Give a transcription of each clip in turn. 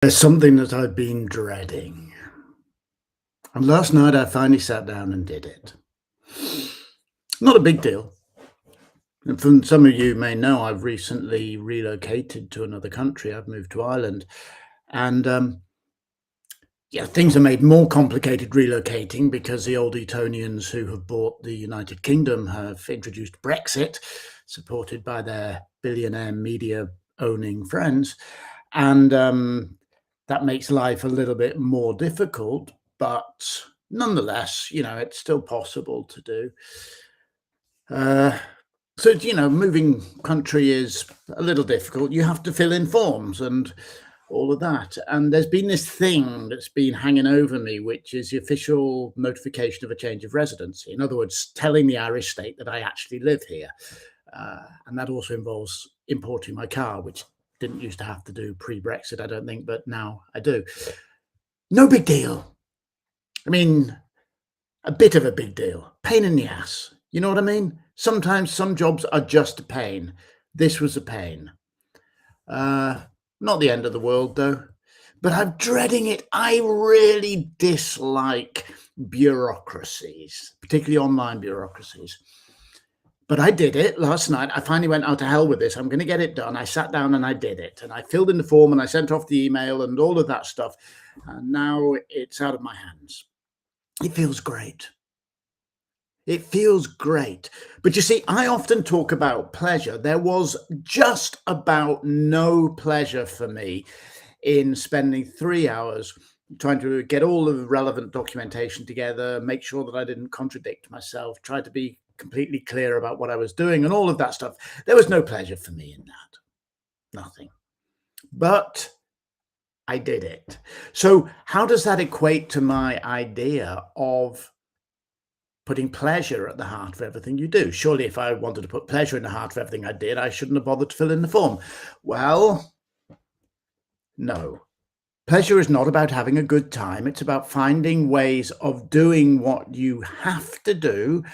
There's something that I've been dreading. And last night I finally sat down and did it. Not a big deal. And from some of you may know, I've recently relocated to another country. I've moved to Ireland. And yeah, things are made more complicated relocating because the old Etonians who have bought the United Kingdom have introduced Brexit, supported by their billionaire media owning friends. And that makes life a little bit more difficult, but nonetheless, it's still possible to do. Uh, so, moving country is a little difficult. You have to fill in forms and all of that. And there's been this thing that's been hanging over me, which is the official notification of a change of residency. In other words, telling the Irish state that I actually live here. And that also involves importing my car, which didn't used to have to do pre-Brexit, I don't think, but now I do. No big deal. I mean, a bit of a big deal. Pain in the ass. You know what I mean? Sometimes some jobs are just a pain. This was a pain. Uh, Not the end of the world, though. But I'm dreading it. I really dislike bureaucracies, particularly online bureaucracies. But I did it last night. I finally went, "Oh, to hell with this. I'm going to get it done." I sat down and I did it. And I filled in the form and I sent off the email and all of that stuff. And now it's out of my hands. It feels great. It feels great. But you see, I often talk about pleasure. There was just about no pleasure for me in spending 3 hours trying to get all of the relevant documentation together, make sure that I didn't contradict myself, try to be completely clear about what I was doing and all of that stuff. There was no pleasure for me in that. Nothing. But I did it. So, how does that equate to my idea of putting pleasure at the heart of everything you do? Surely, if I wanted to put pleasure in the heart of everything I did, I shouldn't have bothered to fill in the form. Well, no. Pleasure is not about having a good time. It's about finding ways of doing what you have to do,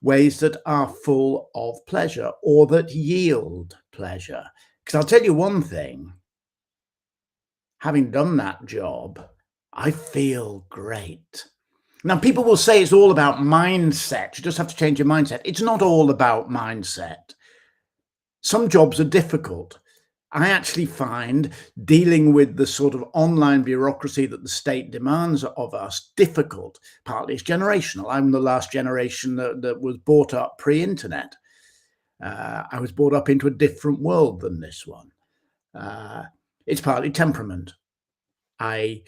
ways that are full of pleasure or that yield pleasure. Because I'll tell you one thing, having done that job, I feel great. Now, people will say it's all about mindset. You just have to change your mindset. It's not all about mindset. Some jobs are difficult. I actually find dealing with the sort of online bureaucracy that the state demands of us difficult. Partly it's generational. I'm the last generation that was brought up pre-internet. I was brought up into a different world than this one. Uh, it's partly temperament. I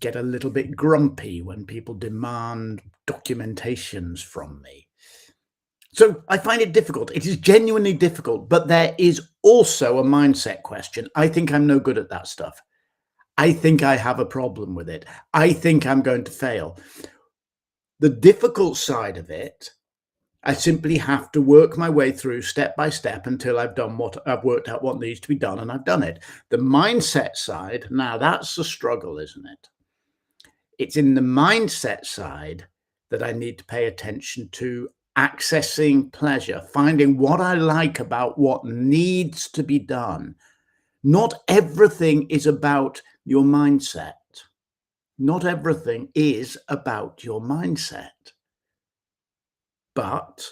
get a little bit grumpy when people demand documentations from me. So I find it difficult. It is genuinely difficult, but there is also a mindset question. I think I'm no good at that stuff. I think I have a problem with it. I think I'm going to fail. The difficult side of it, I simply have to work my way through step by step until I've worked out what needs to be done and I've done it. The mindset side, now that's the struggle, isn't it? It's in the mindset side that I need to pay attention to accessing pleasure, finding what I like about what needs to be done. Not everything is about your mindset. Not everything is about your mindset, but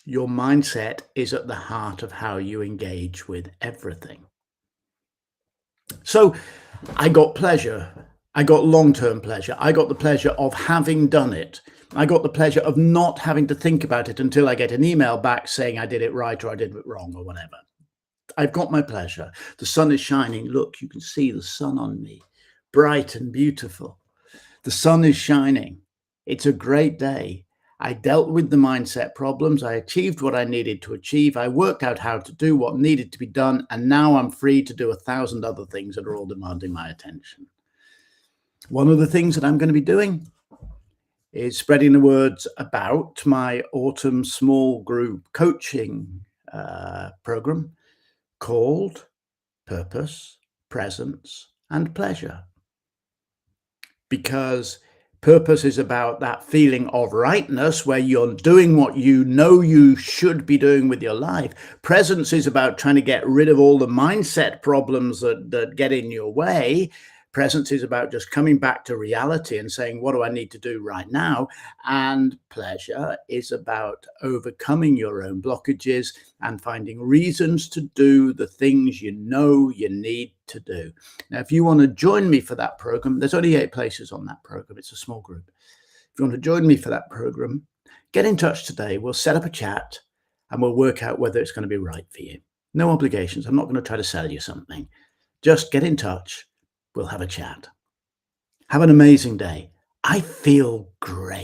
your mindset is at the heart of how you engage with everything. So I got pleasure. I got long-term pleasure. I got the pleasure of having done it. I got the pleasure of not having to think about it until I get an email back saying I did it right or I did it wrong or whatever. I've got my pleasure. The sun is shining. Look, you can see the sun on me, bright and beautiful. The sun is shining. It's a great day. I dealt with the mindset problems. I achieved what I needed to achieve. I worked out how to do what needed to be done. And now I'm free to do 1,000 other things that are all demanding my attention. One of the things that I'm going to be doing is spreading the words about my autumn small group coaching program called Purpose, Presence, and Pleasure. Because Purpose is about that feeling of rightness where you're doing what you know you should be doing with your life. Presence is about trying to get rid of all the mindset problems that get in your way. Presence is about just coming back to reality and saying, what do I need to do right now? And pleasure is about overcoming your own blockages and finding reasons to do the things you know you need to do. Now, if you want to join me for that program, there's only 8 places on that program. It's a small group. If you want to join me for that program, get in touch today. We'll set up a chat and we'll work out whether it's going to be right for you. No obligations. I'm not going to try to sell you something. Just get in touch. We'll have a chat. Have an amazing day. I feel great.